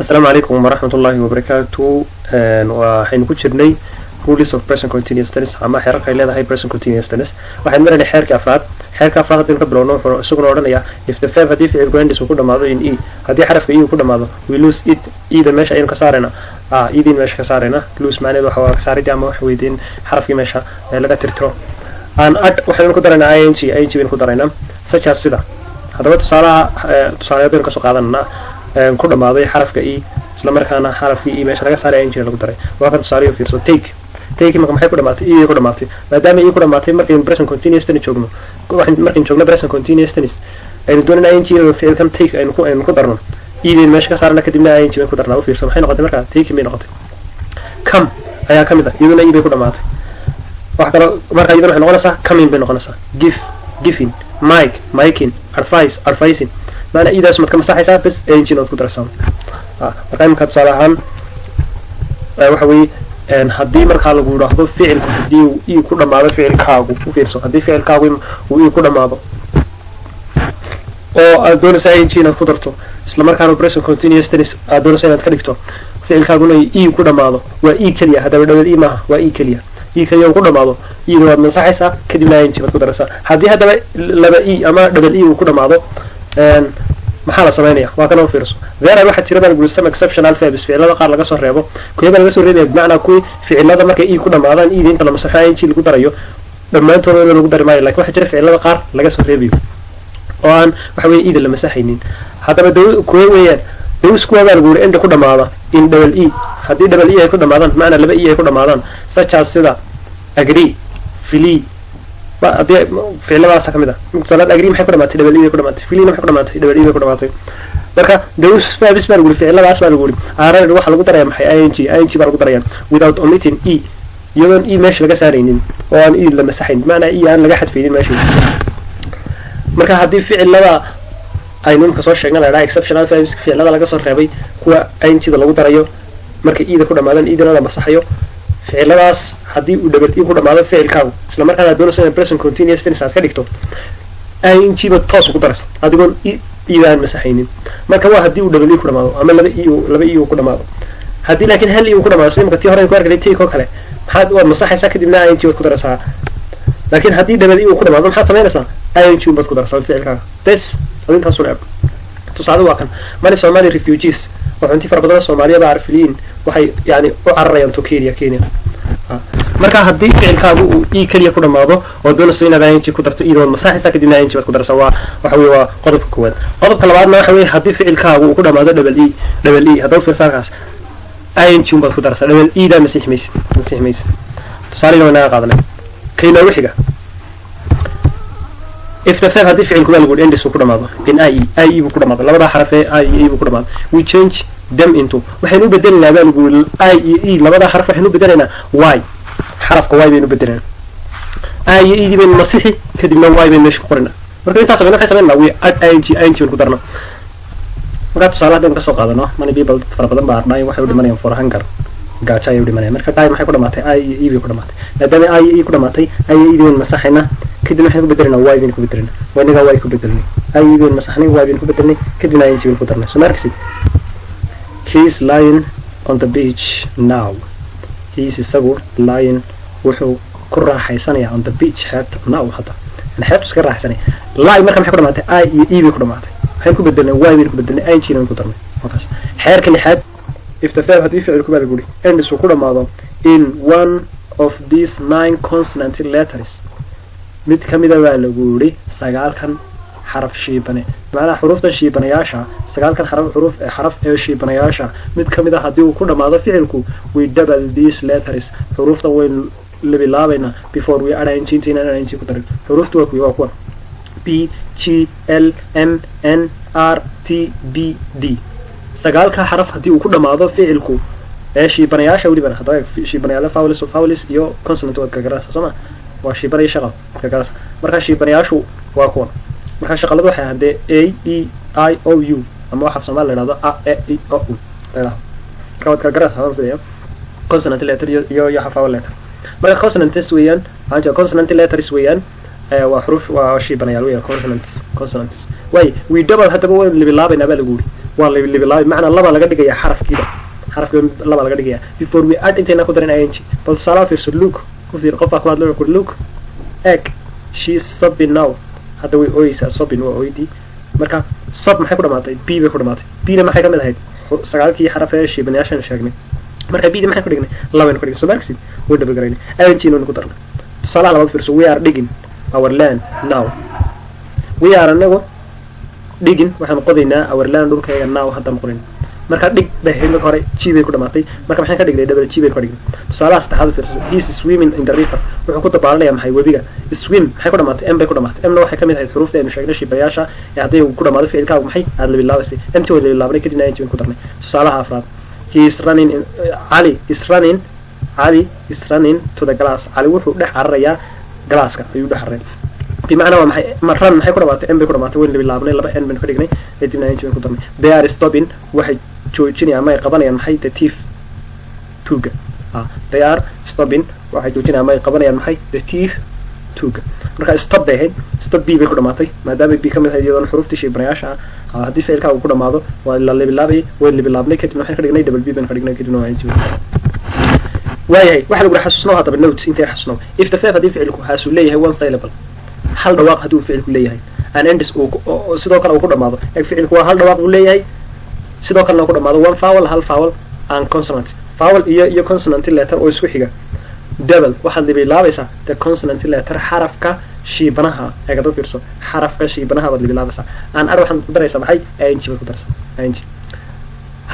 السلام عليكم ورحمة الله وبركاته. وحين كنت شرني rules of present continuous tense أما حركة إلى هاي present continuous tense وحين مرة حركة أفراد دين قبلنا سكون ورنا if the verb هذه في الجراندس وكل ماضي in e هذه حرف e وكل ماضي we lose it إذا ماشى أين كسرنا إذا ماشى كسرنا lose معناه وحوا كسر دي أما وحويدين حرف ماشى لقى ترترو أن أد وحين نقدرنا ing بنقدرنا such as سدا هذا تصالح بين كسر قادنا كل ماضي حرف كإي isla markaana xarafkii meesha laga saaray injiil lagu daray waa kan tusaale fiirso take marka maxay ku dhamaatay iyo ku dhamaatay maadaama iyo ku dhamaatay markii present continuous tense joogno markii joogno present continuous tense aynu doonayna injiil ficilkan take aynu ku darno idin meesha ka saarna kadibna injiil ku darna u fiirso maxay noqotay marka take may noqotay come ayaa kamid ah iyaduna iyo ku dhamaatay wax kale marka iyaduna waxay noqonaysaa coming bay noqonaysaa giving making advising maana idaas mad ka masaxaysaa bas injiil ku darsan marka imka tusaale ahaan waxa weeye haddii markaa lagu yidhaahdo ficilku haddii uu ku dhamaado ficilkaagu u fiirso haddii ficilkaagu uu ku dhamaado oo aad doonaysaa inaad ku darto isla markaana present continuous tense aad doonaysaa inaad ka dhigto ficilkaaguna uu ku dhamaado waa keliya haddaba dhawad maaha waa keliya uu ku dhamaado iyada waad masaxaysaa kadibna inaad ku daraysaa haddii haddaba laba ama double uu ku dhamaado maxaa la sameynaya waa kana u fiirso there waxa jira baan guulsan exceptional verbs ficilada qaar laga soo reebo kuwa laga soo reebay macna kuwi ficilada markay ii ku dhamaadaan ii inta la masaxay intii lagu darayo dhamaantood lagu dari maayo laakiin waxa jira ficilada qaar laga soo reebayo oo aan waxa weeye ii la masaxaynin hadaba kuwa weeyaan those kuwa baan guulay inta ku dhamaada in double e hadii double e ay ku dhamaadaan macna laba e ay ku dhamaadaan such as sida agree flee hadii ficiladaas ka mid ah misalad agree maxay ku dhamaatay double e ku dhamaatay flee maxay ku dhamaatay double e ku dhamaatay marka those verbs baan guulay ficiladaas baan guulay aaran waxa lagu darayaa maxay ing baan lagu darayaa without omitting e iyadoon e meesha laga saaraynin oo aan e la masaxayn macna e aan laga xadfaynin meesha marka hadii ficilada aynu ka soo sheegnay la exceptional verbs ficilada laga soo reebay kuwa ing lagu darayo marka e ku dhamaadaan e la masaxayo ficiladaas hadii uu double e ku dhamaado ficilkaagu isla markaana doonayso present continuous tense aad ka dhigto ing ba toos ku darayso adigoon idaan masaxaynin marka waa hadii uu double e ku dhamaado ama laba e ku dhamaado hadii laakiin hal e ku dhamaado simka tii hore ku argay take oo kale maxaad waad masaxaysaa kadibna ing ku daraysaa laakiin hadii double e ku dhamaado maxaad sameynaysaa ing baad ku daraysaa ficilkaaga bes adintaas soo leeb tusaale waa kan mali Somali refugees waxaan intii fara badan Soomaaliya baa arfiliin waxay yani u cararayaan to Kenya marka hadii ficilkaagu uu kaliya ku dhamaado oo doonayso inaad ing ku darto iidoon masaxaysaa kadibna ing baad ku daraysaa waxa weeye waa qodobka koowaad qodobka labaadna waxa weeye hadii ficilkaagu uu ku dhamaado double e haddii fiirsaarkaas ing baad ku daraysaa double e da masixmaysid tusaale wanaag qaadanay kayna wixiga if the verb hadii ficilku lagu end ku dhamaado in ie ku dhamaado labada xaraf ee ie ku dhamaado we change them into waxaynu bedelinaa baa lagu ie labada xaraf waxaynu bedelaynaa y xarafka y baynu bedelinaa ie baynu masixi kadibna y baynu meesha ku qorinaa marka intaas aynu xisaabeynaa we add ing ku darno marka tusaale hadaan ka soo qaadano mani people fara badan baa arnay waxay u dhimanayaan for hunger gaajo ay u dhimanayaan marka taay maxay ku dhamaatay ie bay ku dhamaatay maadaama ie ku dhamaatay ie baynu masaxayna kadibna waxaan ku bedelinaa y baynu ku bedelinaa wanaga y ku bedelinay ie baynu masaxnay y baynu ku bedelinay kadibna ing baynu ku darnay soo markasi he is lying on the beach now he is isagu lying wuxuu ku raaxaysanayaa on the beach xeebta now hadda xeebtu iska raaxaysanaya lie marka maxay ku dhamaatay ie bay ku dhamaatay waxaan ku bedelinay y baynu ku bedelinay ing baynu ku darnay markaas xeerka lixaad if the verb hadii ficilku baa guri end ku dhamaado in one of these 9 consonant letters mid kamida waa lagu yiri sagaalkan xaraf shiibane macnaha xurufta shiibanayaasha sagaalkan xaraf ee shiibanayaasha mid kamida hadii uu ku dhamaado ficilku we double these letters xurufta way labilaabayna before we add ing ku darin xuruftu waa kuwa b g l m n r t b d sagaalka xaraf hadii uu ku dhamaado ficilku ee shiibanayaasha waliba hadaba shiibanayaasha vowels iyo consonant wad ka garasa Soomaa waa shiibanay shaqo ka garasa marka shiibanayaashu waa kuwa marka shaqaladu waxay hadee a e i o u ama waxa Soomaali la yiraahdo a e i o u leeyahay ka wad ka garasa hadaba consonant letter iyo vowel letter marka consonants weeyaan anja consonant letters weeyaan waa xuruf waa shiibanayaal weeyaan consonants way we double hadaba way labilaabayna baa lagu yiri waa libilaabi macnaa laba laga dhigaya xarafkiiba laba laga dhigaya before we add intayna ku darin ing bal tusaalaha fiirso look ku fiir qof baa ku hadlay wuxuu look egg she is sobbing now hadda way ooyeysaa sobbing waa ooydii marka sob maxay ku dhamaatay b bay ku dhamaatay bna maxay ka mid ahayd sagaalkii xaraf ee shiibanayaashan sheegnay marka bda maxay ku dhignay labaynu ku dhignay soo marksid way double garaynay ing nu ku darnay tusaalaha labaad fiirso we are digging our land now we are anagu digging waxaan qodaynaa our land dhulkayga now haddaan qorin marka dhig bay ahayd marka hore g bay ku dhamaatay marka maxaan ka dhignay double g bay ku dhignay tusaalaha saddexaad fiirso he is swimming in the river wuxuu ku dabaalanayaa maxay webiga swim maxay ku dhamaatay m bay ku dhamaatay mna waxay ka mid ahayd xuruufta aynu sheegnay shiibayaasha ee hadday ku dhamaado ficilkaagu maxay aada labilaabaysay mt way labilaabanay kadibna ing ku darnay tusaalaha afraad he is running Ali is running to the glass Ali wuxuu dhex cararayaa galaaska ayuu dhex cararay bimacnaa waa maxay run maxay ku dhamaatay m bay ku dhamaatay wayn labilaabnay laba n baynu ka dhignay kadibna ing baynu ku darnay they are stopping waxay joojinayaan ama ay qabanayaan maxay the thief tuuga they are stopping waxay joojinayaan ama ay qabanayaan maxay the thief tuuga marka stop bay ahayd stop b bay ku dhamaatay maadaama b ka mid ahayd iyadoona xuruuftii shiibanayaasha haddii ficilkaagu ku dhamaado waa la labilaabayay wayn labilaabnay kadibna waxaan ka dhignay double b baynu ka dhignay kadibna waa ing waayahay waxa lagu xasuusnaa hadaba notes intay xasuusnaa if the verb haddii ficilku haasuu leeyahay one syllable hal dhawaaq hadduu ficilku leeyahay an endis sidoo kale uu ku dhamaado ficilku waa hal dhawaaq buu leeyahay sidoo kalena ku dhamaado one vowel hal vowel and consonant vowel iyo consonant letter oo isku xiga double waxaad libilaabaysaa the consonant letter xarafka shiibanaha eegada fiirso xarafka shiibanaha baad libilaabaysaa aan ar waxaad ku daraysaa maxay ing baad ku daraysaa ing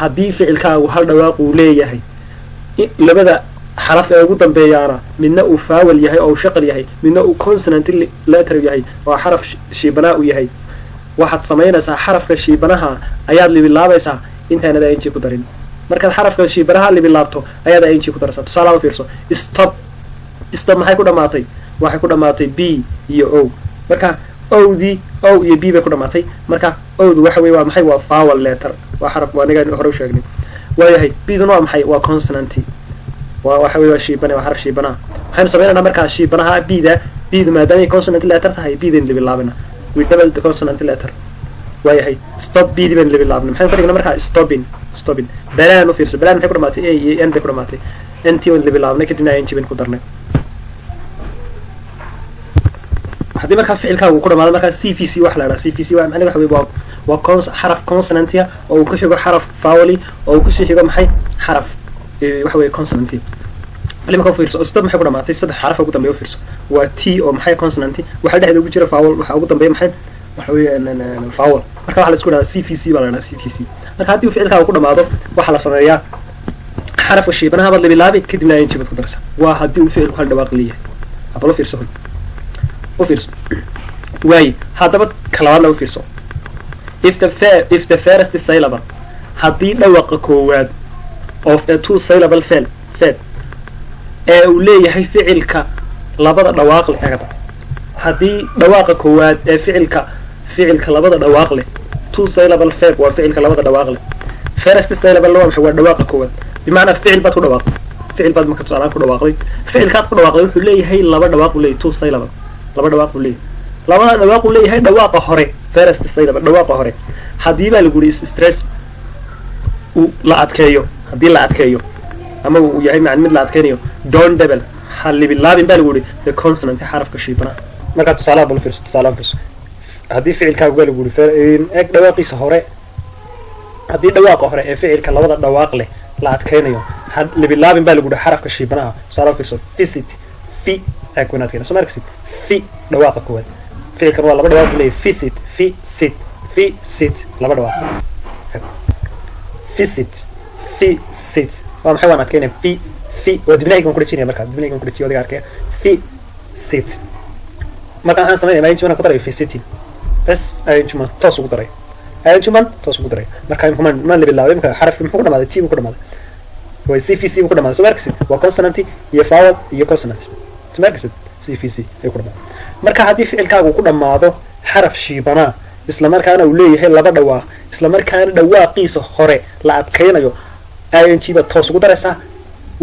haddii ficilkaagu hal dhawaaq uu leeyahay labada xaraf ee ugu dambeeyaana midna uu vowel yahay oo uu shaqal yahay midna uu consonant letter yahay oo xaraf shiibanaha u yahay waxaad samaynaysaa xarafka shiibanaha ayaad libilaabaysaa intaanad ing ku darin markaad xarafka shiibanaha libilaabto ayaad ing ku daraysaa tusaalaha fiirso stop maxay ku dhamaatay waxay ku dhamaatay b iyo o marka owdii o iyo b bay ku dhamaatay marka owdu waxa wey waa maxay waa vowel letter waa xaraf waa aniga hore u sheegnay waayahay bduna waa maxay waa consonant waxa wey waa shiibane waa xaraf shiibanaha waxaynu samaynaynaa markaa shiibanaha bdu maadaamay consonant letter tahay bdaynu libilaabina we double the consonant letter waayahay stop bd baynu libilaabna maxaynu ka dhigna markaa stopping balaan u fiirso balaan maxay ku dhamaatay a iyo n bay ku dhamaatay nt waynu libilaabnay kadibna ing baynu ku darnay haddii markaa ficilkaagu ku dhamaado markaa c v c wax la dhaha c v c aniga waxa wey waa xaraf consonantia oo uu ku xigo xaraf voweli oo uu kusii xigo maxay xaraf waxa wey consonanti marka ufiirso stop maxay ku dhamaatay saddex xaraf ugu dambeeya ufiirso waa t oo maxay consonanti waxa dhexda ugu jira vowel waxa ugu dambeeya maxay waxa wey vowel marka waxa la isku dhahaa c v c baa la dhahaa c v c marka haddii ficilkaagu ku dhamaado waxaa la sameeyaa xarafka shiibanaha baad libilaabi kadibna ing baad ku daraysaa waa haddii uu ficilku hal dhawaaq leeyahay habalo fiirso ufiirso waaye haddaba kalabaadna ufiirso if the first syllable haddii dhawaqa koowaad of a two syllable verb ee uu leeyahay ficilka labada dhawaaq leh eegada haddii dhawaaqa koowaad ee ficilka labada dhawaaq leh two syllable verb waa ficilka labada dhawaaq leh first syllable waa maxay waa dhawaaqa koowaad bimacnaa ficil baad ku dhawaaqday ficil baad marka tusaalahaan ku dhawaaqday ficilkaad ku dhawaaqday wuxuu leeyahay laba dhawaaq uu leeyahay two syllable laba dhawaaq uu leeyahay labada dhawaaq uu leeyahay dhawaaqa hore first syllable dhawaaqa hore haddii baa lagu yidhi stress la adkeeyo haddii la adkeeyo ama uu yahay mid la adkeynayo don double ha libilaabin baa lagu yidhi the consonant xarafka shiibanaha markaa tusaalaha bal fiirso haddii ficilkaagu baa lagu yidhi eeg dhawaaqiisa hore haddii dhawaaqa hore ee ficilka labada dhawaaq leh la adkeynayo ha libilaabin baa lagu yidhi xarafka shiibanaha tusaalaha fiirso visit fi eeg wayna adkeyna soo marksid fi dhawaaqa koowaad ficilkan waa laba dhawaaq leeyahay visit laba dhawaaq visit waa maxay waan adkeynaya waa dibnahaygan ku dhajinaya markaa dibnahaygan ku dhajiyo adiga arkaya visit marka waxaan sameynaya injuman ku darayo visiting bes injuman toos ugu daray marka man labilaabay marka xarafki muxuu ku dhamaaday t buu ku dhamaaday way c v c buu ku dhamaaday soo markasid waa consonant iyo vowel iyo consonant soo markasid c v c ay ku dhamaaday marka haddii ficilkaagu ku dhamaado xaraf shiibanaa isla markaana uu leeyahay laba dhawaaq isla markaana dhawaaqiisa hore la adkeynayo ing baad toos ugu daraysaa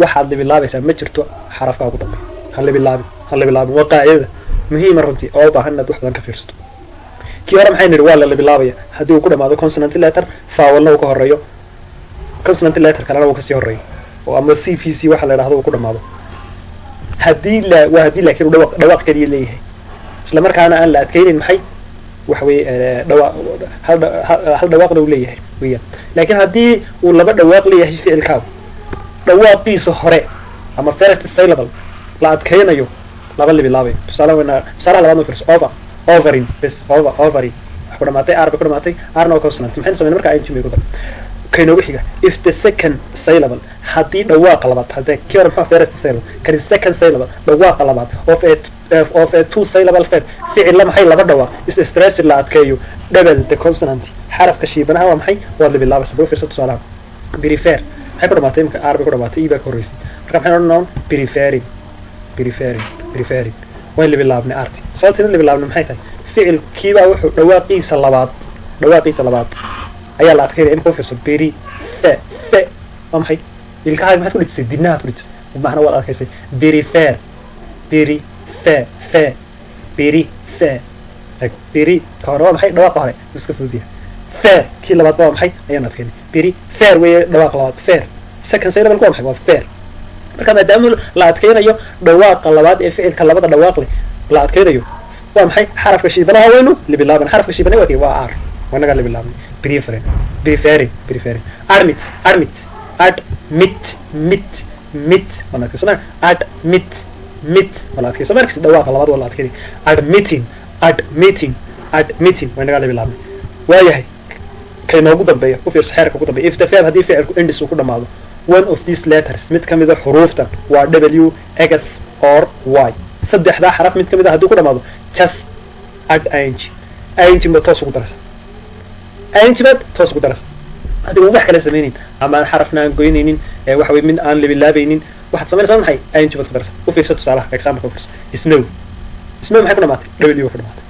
waxaad libilaabaysaa ma jirto xarafkaa ugu dambeeya ha libilaabin waa qaacidada muhiima runtii oo u baahan inaad wax badan ka fiirsato kii hore maxay nidhi waa la bilaabaya haddii uu ku dhamaado consonant letter vowelna uu ka horeeyo consonant letter kalena uu kasii horeeyo oo ama c v c waxa la yidhahdo uu ku dhamaado haddii laakiin uu dhawaaq keliya leeyahay isla markaana aan la adkaynin maxay waxa weeye hal dhawaaqna uu leeyahay weeyaan laakiin haddii uu laba dhawaaq leeyahay ficilkaagu dhawaaqiisa hore ama first syllable la adkaynayo laba la bilaabayo tusaalaha labaad ma fiirso overing bes ovary wax ku dhamaatay r bay ku dhamaatay rna consonant maxaynu sameynaa marka ing bay ku dar kaynoogu xiga if the second syllable haddii dhawaaqa labaad haddee kii hore maxaa first syllable kani second syllable dhawaaqa labaad of a two syllable verb ficilla maxay laba dhawaaq is stress la adkeeyo double the consonant xarafka shiibanaha waa maxay waad la bilaabaysa buu fiirso tusaalaha prefer maxay ku dhamaatay imka r bay ku dhamaatay e baa ka horreysay marka maxay odhan preferring way la bilaabnay arti sababtina la bilaabnay maxay tahay ficilkiibaa wuxuu dhawaaqiisa labaad ayaa la adkeynaya imka u fiirso fe waa maxay ilkahaagi maxaad ku dhejisay dibnahaad ku dhejisay macna waad adkaysay beri ka hore waa maxay dhawaaqa hore iska fududiya fair kii labaad waa maxay ayaan adkeynay fair weeye dhawaaqa labaad fair second syllable waa maxay waa fair marka maadaama la adkeynayo dhawaaqa labaad ee ficilka labada dhawaaq leh la adkeynayo waa maxay xarafka shiibanaha waynu la bilaaban xarafka shiibanaha waa kii waa r wanaga la bilaabnay preferring admit wala adkeyso admit wala adkeyso markii dhawaaqa labaad wala adkeynay admitting wanaga la bilaabnay waayahay kaynoogu dambeeya u fiirso xeerka ugu dambeeya if the verb haddii ficilku endis uu ku dhamaado one of these letters mid ka mida xuruuftan waa w x or y saddexdaa xaraf mid ka mid a haddii ku dhamaado just add ing baad toos ugu darasa adigo wax kala samaynin ama aan xarafna aan goynaynin waxa weye mid aan labilaabaynin waxaad samaynaysaa maxay ing baad ku darasa u fiirso tusaalaha example u fiirso snow maxay ku dhamaatay w ku dhamaatay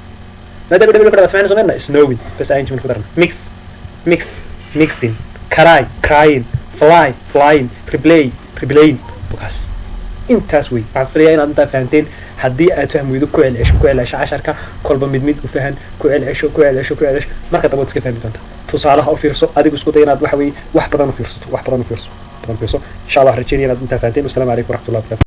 maadaama w ku dhamaatay maxaynu samaynaa snowing bas ing baad ku darana mixing crying flying replaying bukaas intaas wey waxaan filayaa inaad intaa fahanteen haddii aad fahmaydo ku celcesho casharka kolba mid u fahan ku celcesho marka dambe waad iska fahmi doonta tusaalaha u fiirso adigu isku day inaad waxa weye wax badan u fiirsato insha allah rajeynaya inaad intaa fahanteen wasalaamu calaykum waraxmatullahi wabarakatu